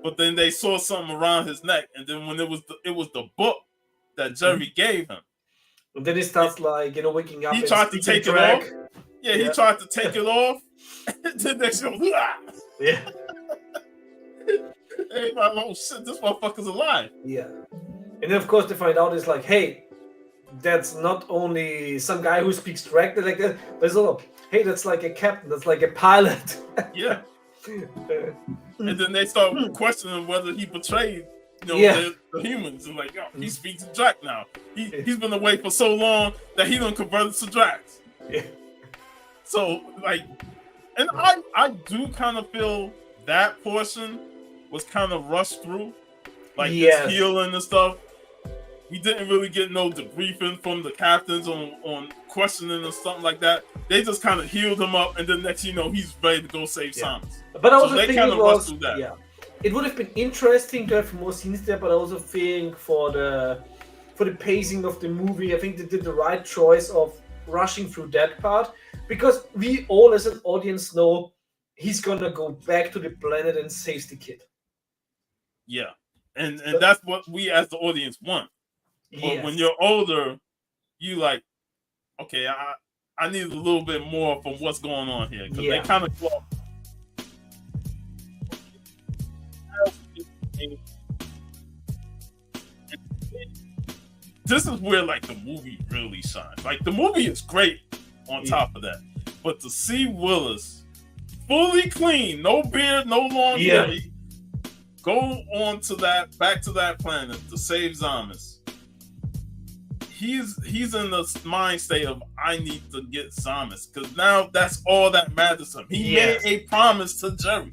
but then they saw something around his neck, and then when it was the book that Jerry gave him. And then he starts like, you know, waking up. He tried to take it off. Yeah, he tried to take it off. Then they go, yeah. Everybody, oh shit, this motherfucker's alive. Yeah. And then of course they find out it's like, hey, that's not only some guy who speaks directly like that, but it's also, hey, that's like a captain, that's like a pilot. Yeah. And then they start questioning whether he betrayed the humans, and like, he speaks Drac now. He's been away for so long that he done converted to Drax. Yeah. So like, and I do kind of feel that portion was kind of rushed through, like this healing and stuff. We didn't really get no debriefing from the captains on questioning or something like that. They just kind of healed him up, and then next you know he's ready to go save Simons. But I also they think kind of rushed through that. Yeah. It would have been interesting to have more scenes there, but I also think for the pacing of the movie, I think they did the right choice of rushing through that part, because we all as an audience know he's gonna go back to the planet and save the kid. Yeah, and that's what we as the audience want. But when you're older, you like, okay, I need a little bit more from what's going on here, because they kind of go. This is where like the movie really shines. Like the movie is great on top of that, but to see Willis fully clean, no beard, no long hair, go on to back to that planet to save Zamas. He's in the mind state of I need to get Zamas, because now that's all that matters to him. He made a promise to Jerry,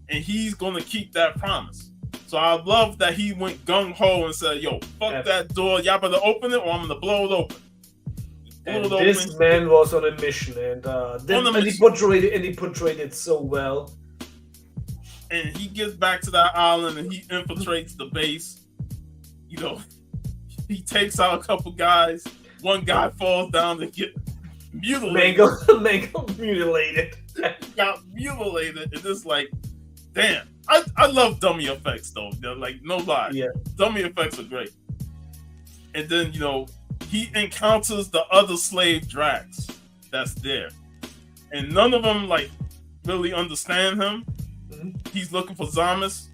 and he's gonna keep that promise. So I love that he went gung-ho and said, yo, fuck that door. Y'all better open it or I'm going to blow it open. This man was on a mission, and he portrayed it so well. And he gets back to that island and he infiltrates the base. You know, he takes out a couple guys. One guy falls down to get mutilated. Mutilated. He got mutilated. And it's like, damn. I love dummy effects though. They're like, no lie. Yeah. Dummy effects are great. And then, you know, he encounters the other slave Drax that's there. And none of them like really understand him. Mm-hmm. He's looking for Zamas.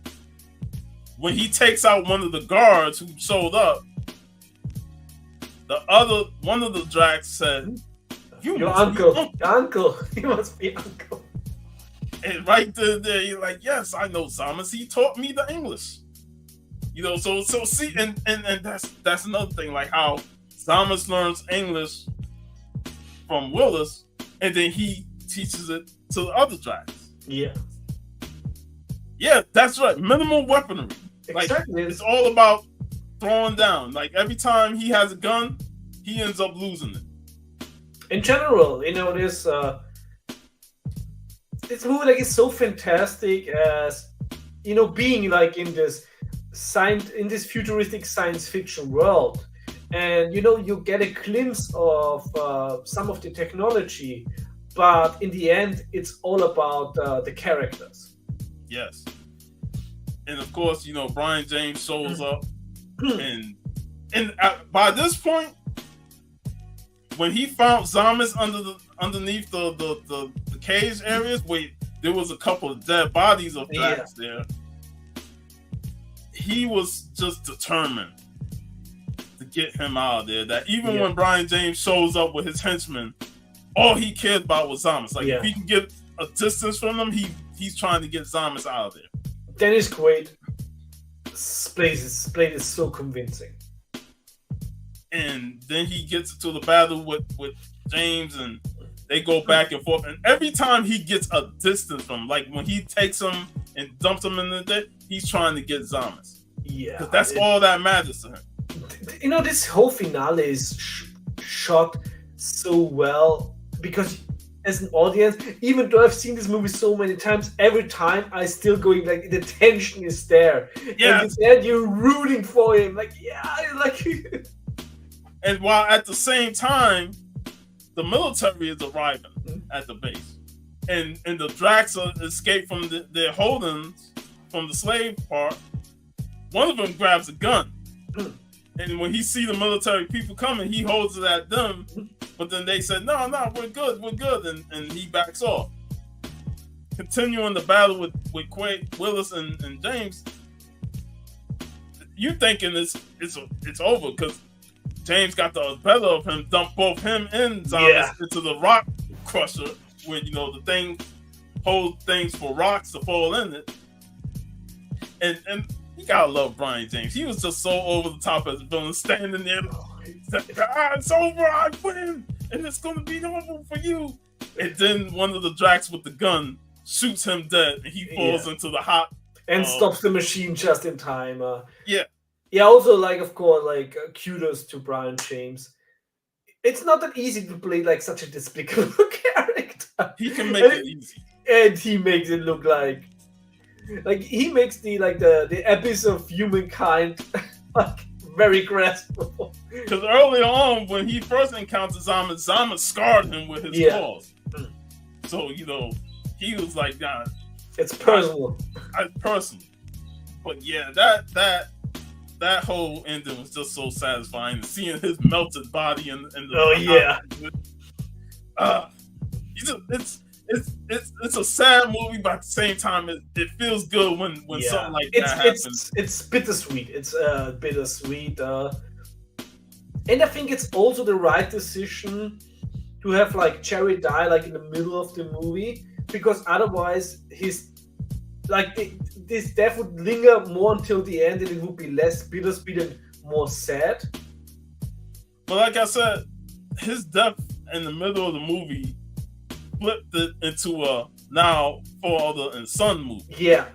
When he takes out one of the guards who showed up, one of the Drax said, Your uncle. He must be uncle. And right there, you're like, yes, I know Zamas. He taught me the English. So see, and that's another thing, like how Zamas learns English from Willis, and then he teaches it to the other Drax. Yeah, that's right. Minimal weaponry. Exactly. It's all about throwing down. Like every time he has a gun, he ends up losing it. In general, this movie is so fantastic as being in this futuristic science fiction world, and you get a glimpse of some of the technology, but in the end, it's all about the characters. Yes, and of course, Brian James shows up, and by this point, when he found Zamas underneath the cage areas, where there was a couple of dead bodies of Drax there, he was just determined to get him out of there. That even when Brian James shows up with his henchmen, all he cared about was Zamas. Like if he can get a distance from them, he's trying to get Zamas out of there. Dennis Quaid played is so convincing. And then he gets into the battle with James, and they go back and forth. And every time he gets a distance from him, like when he takes him and dumps him in the dead, he's trying to get Zamas. Yeah, because that's all that matters to him. This whole finale is shot so well, because as an audience, even though I've seen this movie so many times, every time I still going like the tension is there. Yeah, and you're rooting for him. And while at the same time, the military is arriving at the base, and the Drax escape from their holdings from the slave part. One of them grabs a gun, and when he see the military people coming, he holds it at them. But then they said, "No, we're good," and he backs off. Continuing the battle with Quaid, Willis, and James, you thinking it's over because James got the better of him, dumped both him and Zamas into the rock crusher, where the thing holds things for rocks to fall in it. And you gotta love Brian James. He was just so over the top as a villain, standing there. It's over, I win, and it's gonna be over for you. And then one of the Drax with the gun shoots him dead, and he falls into the hot and stops the machine just in time. Yeah, also, of course, kudos to Brian James. It's not that easy to play such a despicable character. He can make it easy, and he makes it look like he makes the abyss of humankind very graspable. Because early on, when he first encounters Zamas scarred him with his claws. So he was like, "Nah, it's personal." It's personal. But yeah, that whole ending was just so satisfying. Seeing his melted body in the it's a sad movie, but at the same time, it feels good when something like that happens. It's bittersweet. It's bittersweet, and I think it's also the right decision to have Jerry die in the middle of the movie, because otherwise his this death would linger more until the end, and it would be less bittersweet and more sad. But like I said, his death in the middle of the movie flipped it into a now father and son movie. Yeah.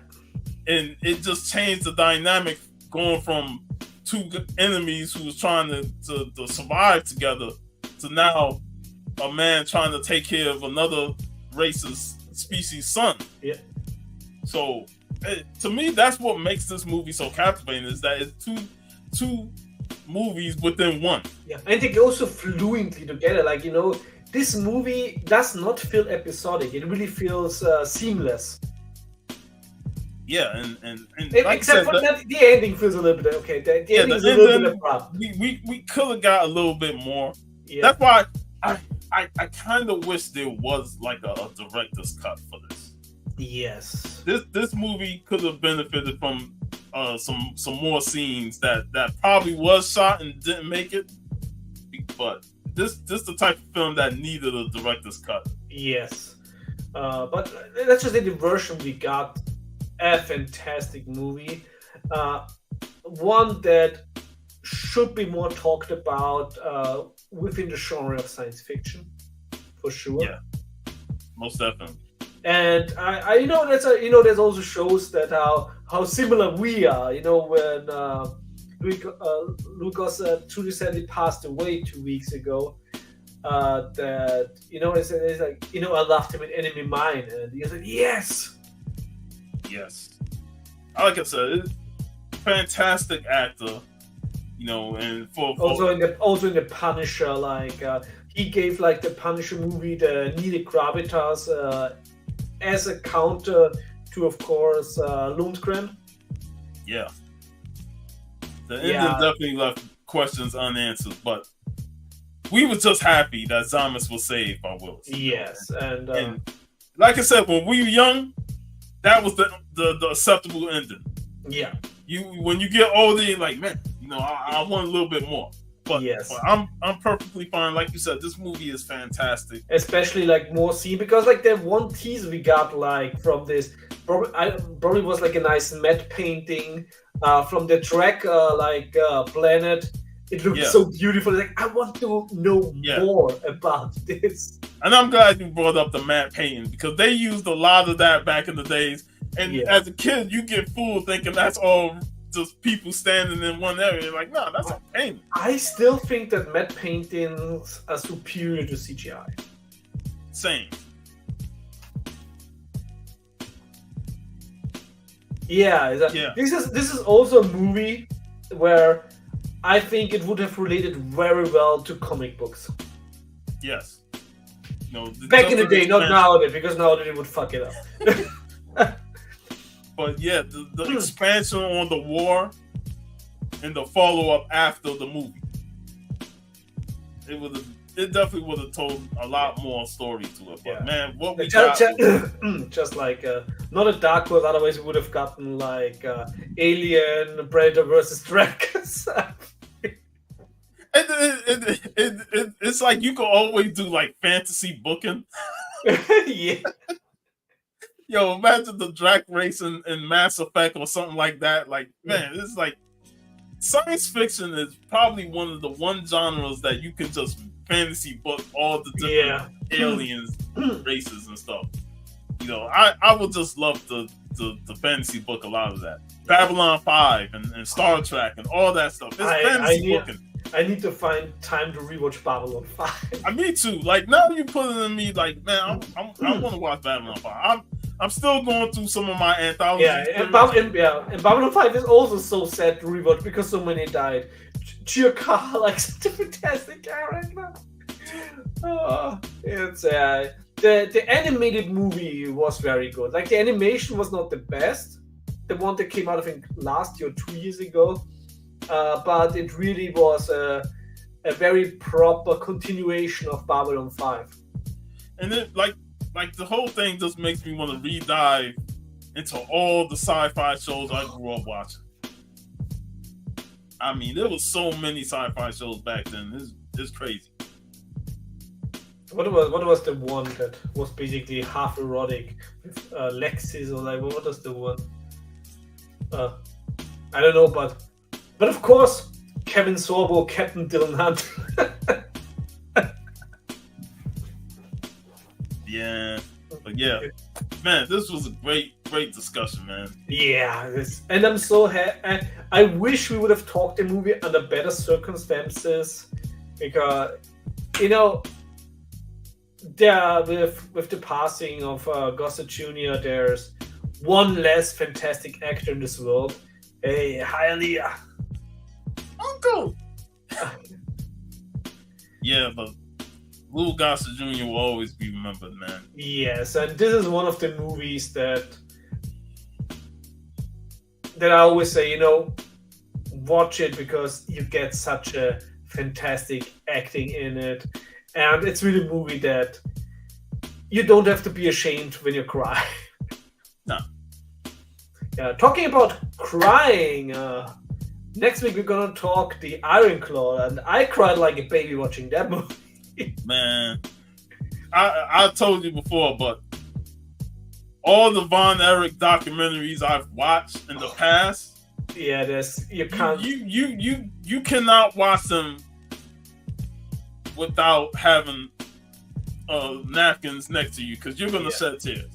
And it just changed the dynamic, going from two enemies who was trying to survive together to now a man trying to take care of another race's species son. Yeah. So to me, that's what makes this movie so captivating, is that it's two movies within one. Yeah, and they go so fluently together. This movie does not feel episodic. It really feels seamless. Yeah, and except for that, the ending feels a little bit okay. The ending is a little bit abrupt. We could have got a little bit more. Yeah. That's why I kind of wish there was a director's cut for this. Yes. This movie could have benefited from some more scenes that probably was shot and didn't make it. But this the type of film that needed a director's cut. Yes. But let's just say the version we got, a fantastic movie. one that should be more talked about within the genre of science fiction, for sure. Yeah, most definitely. And there's also shows that how similar we are. When Lucas truly sadly passed away 2 weeks ago. That it's like I loved him in Enemy Mine, and he was like, yes. Like I said, fantastic actor. And for also in the Punisher, like he gave like the Punisher movie the needed gravitas as a counter to, of course, Lundgren. Yeah, the ending definitely left questions unanswered, but we were just happy that Zamas was saved by Willis. Yes, and like I said, when we were young, that was the acceptable ending. Yeah. When you get older, you're like, man, I want a little bit more. But, yes. But I'm perfectly fine. Like you said, this movie is fantastic. Especially like more scene, because like the one teaser we got like from this probably was like a nice matte painting from the track planet. It looked so beautiful. Like, I want to know more about this. And I'm glad you brought up the matte painting, because they used a lot of that back in the days. And as a kid, you get fooled thinking that's all just people standing in one area. You're like, no, that's a painting. I still think that matte paintings are superior to CGI. Same. This is also a movie where I think it would have related very well to comic books. Yes. Back in the day, not nowadays, because nowadays it would fuck it up. But yeah, the expansion on the war and the follow-up after the movie, it definitely would have told a lot more story to it. But man, what we got... just like not a Dark World, otherwise we would have gotten like Alien, Predator versus Dragons. It's like you can always do like fantasy booking. Yeah. Yo, imagine the drag race in Mass Effect or something like that. Like, man, it's like science fiction is probably one of the genres that you can just fantasy book all the different aliens, races and stuff. I would just love the fantasy book a lot of that. Babylon 5 and Star Trek and all that stuff. It's fantasy booking. I need to find time to rewatch Babylon 5. Me too. Like, now you put it in me, like, man, I want to watch Babylon 5. I'm still going through some of my anthologies. And Babylon 5 is also so sad to rewatch because so many died. Chirka, like, such a fantastic character. It's the animated movie was very good. Like, the animation was not the best. The one that came out, I think, last year or 2 years ago. But it really was a very proper continuation of Babylon 5. And it, like the whole thing just makes me want to re-dive into all the sci-fi shows I grew up watching. I mean, there was so many sci-fi shows back then. It's crazy. What was the one that was basically half erotic with Lexis, or like what was the one? I don't know, but of course, Kevin Sorbo, Captain Dylan Hunt. Man, this was a great discussion, man. Yeah, and I'm so happy. I wish we would have talked the movie under better circumstances, because there with the passing of Gossett Jr., there's one less fantastic actor in this world. Hey, hi, Aaliyah. Uncle. Yeah, but Lou Gossett Jr. will always be remembered, man. Yes, and this is one of the movies that I always say, watch it because you get such a fantastic acting in it, and it's really a movie that you don't have to be ashamed when you cry. No. Yeah, talking about crying. Next week we're gonna talk The Iron Claw, and I cried like a baby watching that movie. Man, I told you before, but all the Von Erich documentaries I've watched in the past, Yeah, there's you can't. You cannot watch them without having napkins next to you because you're gonna shed tears.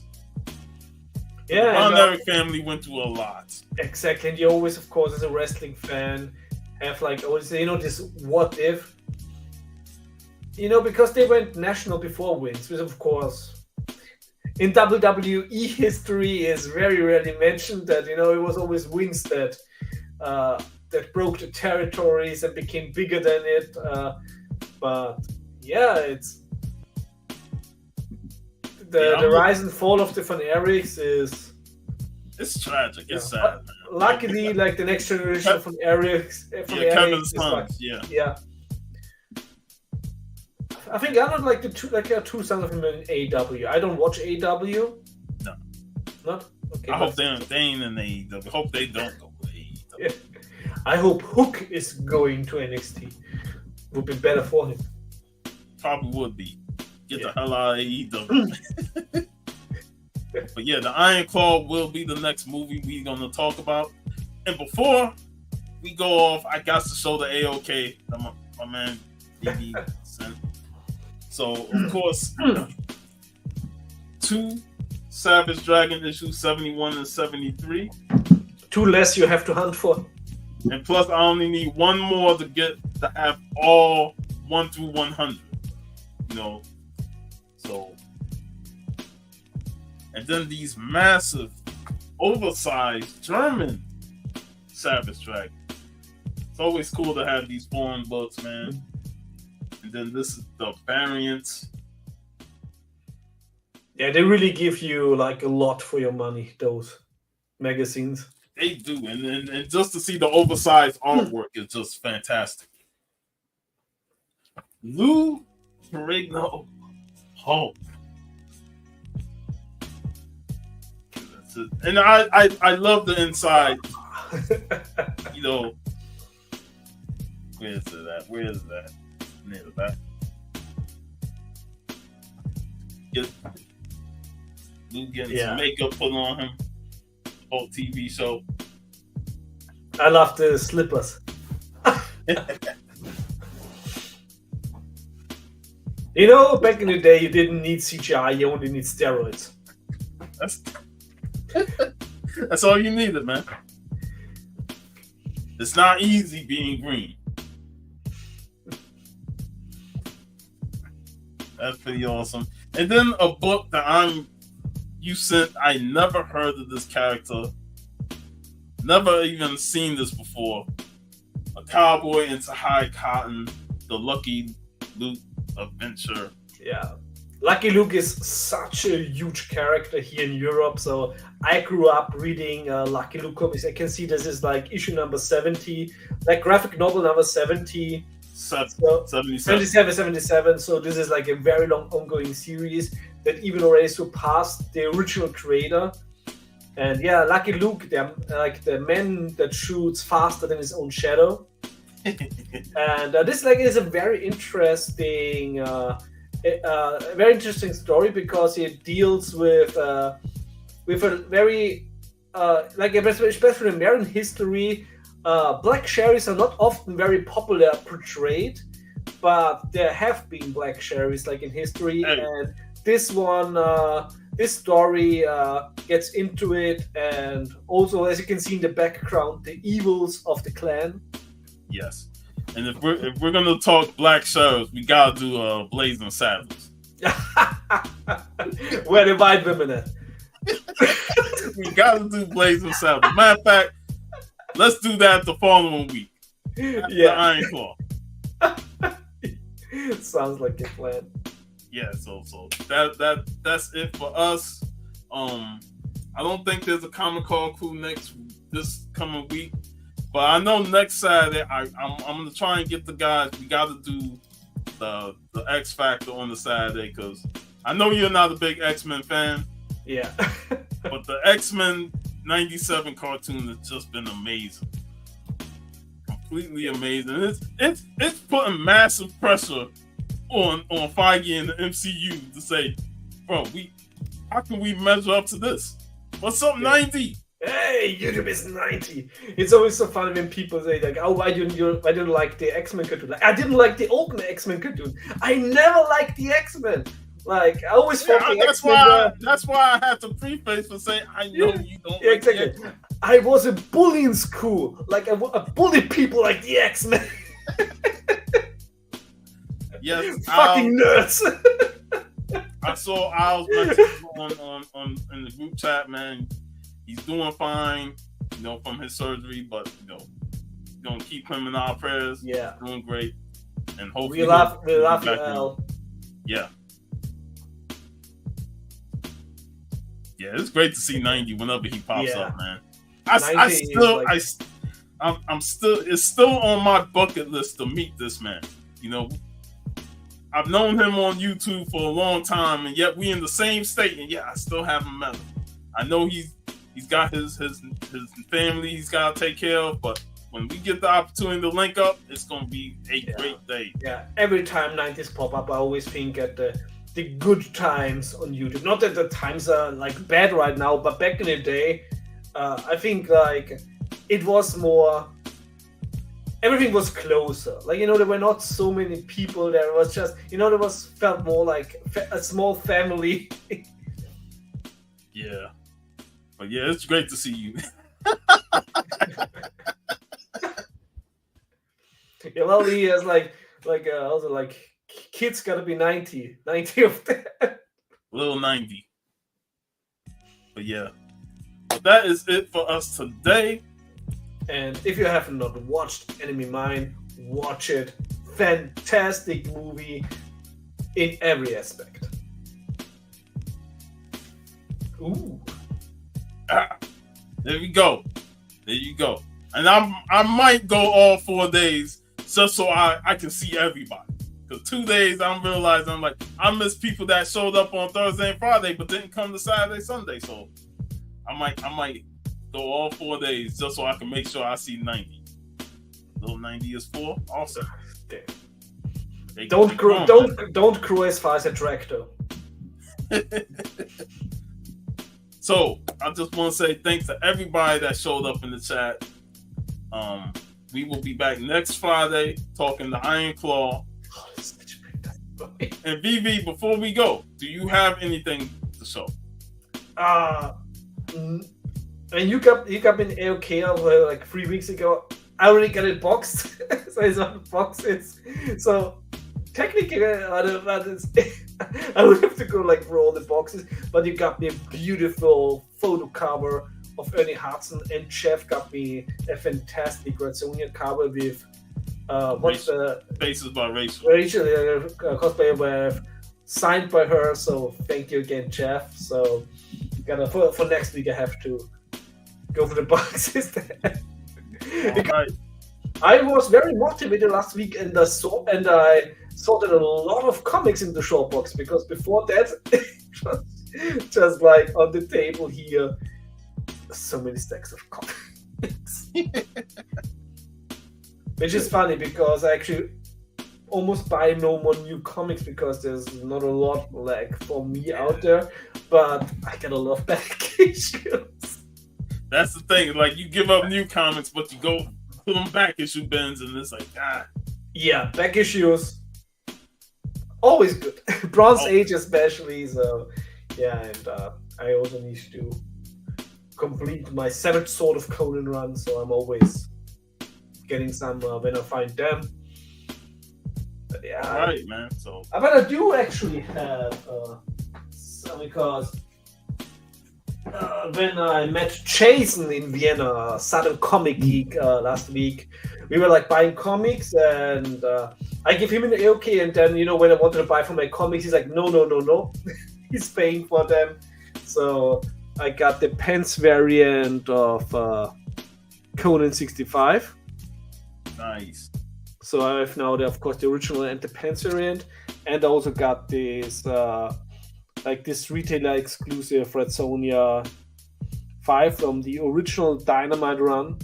Yeah, the Von Erich family went through a lot. Exactly, and you always, of course, as a wrestling fan, have like always, this what if, because they went national before Vince, which of course, in WWE history is very rarely mentioned. That it was always Vince that broke the territories and became bigger than it. But yeah, it's the rise and fall of the Von Erichs is. It's tragic. It's sad. Man. Luckily, like the next generation of Von Erichs, Kevin's sons. Yeah. I think I don't like the two sons of him in AEW. I don't watch AEW. No. Not? Okay. I hope they ain't in AEW. I hope they don't go to AEW. Yeah. I hope Hook is going to NXT. Would be better for him. Probably would be. Get the hell out of AEW. But yeah, the Iron Claw will be the next movie we're gonna talk about. And before we go off, I got to show the AOK that my man DB sent. So of course, 2 Savage Dragon issues 71 and 73. 2 less you have to hunt for. And plus, I only need 1 more to have all 1 through 100. So. And then these massive, oversized German Savage Dragon. It's always cool to have these foreign books, man. And then this is the variant. Yeah, they really give you like a lot for your money, those magazines. They do. And just to see the oversized artwork is just fantastic. Lou Ferrigno Hulk. And I love the inside. Where is it at? Where is that? Near the back. Lou getting some makeup put on him. Whole TV show. I love the slippers. Back in the day, you didn't need CGI. You only need steroids. That's all you needed, man. It's not easy being green. That's pretty awesome. And then a book that you sent. I never heard of this character. Never even seen this before. A cowboy into high cotton. The Lucky Luke adventure. Yeah. Lucky Luke is such a huge character here in Europe, so I grew up reading Lucky Luke comics. I can see this is like issue number 70, like graphic novel number 70. 77. So this is like a very long ongoing series that even already surpassed the original creator. And yeah, Lucky Luke, like the man that shoots faster than his own shadow. And this is a very interesting. A very interesting story because it deals with a very especially in American history, black sheriffs are not often very popular portrayed, but there have been black sheriffs in history, and this story gets into it, and also, as you can see in the background, the evils of the Klan. Yes. And if we're gonna talk black sheriffs, we gotta do Blazing Saddles. Where the white women at? We gotta do Blazing Saddles. Matter of fact, let's do that the following week. The Iron Claw. Sounds like a plan. Yeah, so that's it for us. I don't think there's a Comic Call Crew this coming week. But I know next Saturday I'm gonna try and get the guys. We got to do the X Factor on the Saturday because I know you're not a big X-Men fan. Yeah. But the X-Men '97 cartoon has just been amazing, completely amazing. It's putting massive pressure on Feige and the MCU to say, bro, how can we measure up to this? What's up, 90? Hey, YouTube is 90. It's always so funny when people say like, "Oh, why don't you like the X-Men cartoon?" Like, I didn't like the old X-Men cartoon. I never liked the X-Men. Like, I always thought the X-Men. That's why I had to preface for saying I know you don't like exactly. the X-Men. I was a bully in school. Like, I bullied people like the X-Men. Yes, fucking nerds. I saw Al's message on in the group chat, man. He's doing fine, from his surgery, but gonna keep him in our prayers. Yeah, doing great, and hopefully we love you, Al. Yeah, it's great to see 90 whenever he pops up, man. It's still on my bucket list to meet this man. I've known him on YouTube for a long time, and yet we in the same state, and I still haven't met him. I know he's got his family he's got to take care of, but when we get the opportunity to link up, it's going to be a great day. Yeah, every time 90s pop up, I always think at the good times on YouTube. Not that the times are like bad right now, but back in the day, I think like it was more. Everything was closer. Like, there were not so many people there. It was just, felt more like a small family. Yeah. But it's great to see you. Yeah, well, he has also like kids gotta be 90 of them. Little 90. But but that is it for us today. And if you have not watched Enemy Mine, watch it. Fantastic movie in every aspect. Ooh. There you go. And I might go all 4 days just so I can see everybody. Because 2 days I'm realizing I'm like, I miss people that showed up on Thursday and Friday but didn't come to Saturday, Sunday. So I might go all 4 days just so I can make sure I see 90. Little 90 is 4. Awesome. Don't crew as far as a tractor. So I just want to say thanks to everybody that showed up in the chat. We will be back next Friday talking to Iron Claw. And VV, before we go, do you have anything to show? And you got me an AOK like 3 weeks ago. I already got it boxed, so it's on boxes. So technically, I would have to go like through all the boxes. But you got me a beautiful photo cover of Ernie Hudson, and Jeff got me a fantastic Red Sonja cover with what's the Faces by Rachel. Rachel, cosplayer with signed by her. So thank you again, Jeff. So for next week, I have to go for the boxes. Right. I was very motivated last week, and I sorted a lot of comics in the short box, because before that, just like on the table here, so many stacks of comics. Which is funny because I actually almost buy no more new comics because there's not a lot like for me out there, but I get a lot of back issues. That's the thing, like you give up new comics, but you go to them back issue bins, and it's like, Yeah, back issues, always good. Bronze Age especially, so yeah, and I also need to complete my 7th Sword of Conan run, so I'm always getting some when I find them. But yeah, all right, man. So, but I do actually have some, because when I met Jason in Vienna, Southern Comic Geek, last week, we were like buying comics, and I give him an AOK, and then when I wanted to buy for my comics, he's like, no. He's paying for them, so I got the pens variant of Conan 65. Nice. So I have now, of course, the original and the pens variant, and I also got this this retailer exclusive Red Sonja 5 from the original Dynamite run.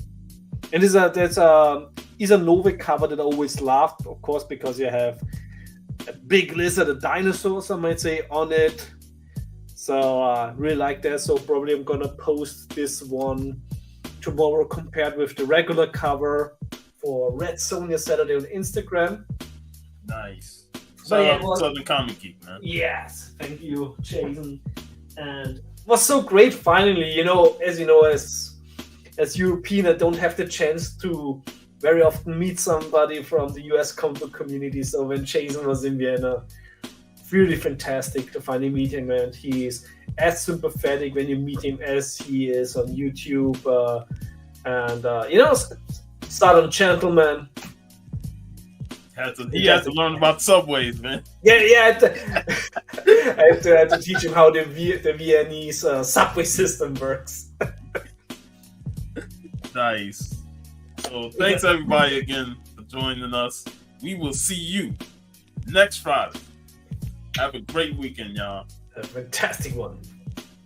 And is a Nova cover that I always loved, of course, because you have a big lizard, a dinosaur, some might say, on it. So really like that. So probably I'm gonna post this one tomorrow compared with the regular cover for Red Sonja Saturday on Instagram. Nice. But Shout yeah, out to Southern Comic Geek, man. yes, thank you, Jason. And it was so great finally, as European, I don't have the chance to very often meet somebody from the US comic book community. So when Jason was in Vienna, really fantastic to finally meet him, and he's as sympathetic when you meet him as he is on YouTube. Southern gentleman. He had to learn about subways, man. Yeah. I had to teach him how the Viennese subway system works. Nice. So thanks everybody again for joining us. We will see you next Friday. Have a great weekend, y'all. A fantastic one.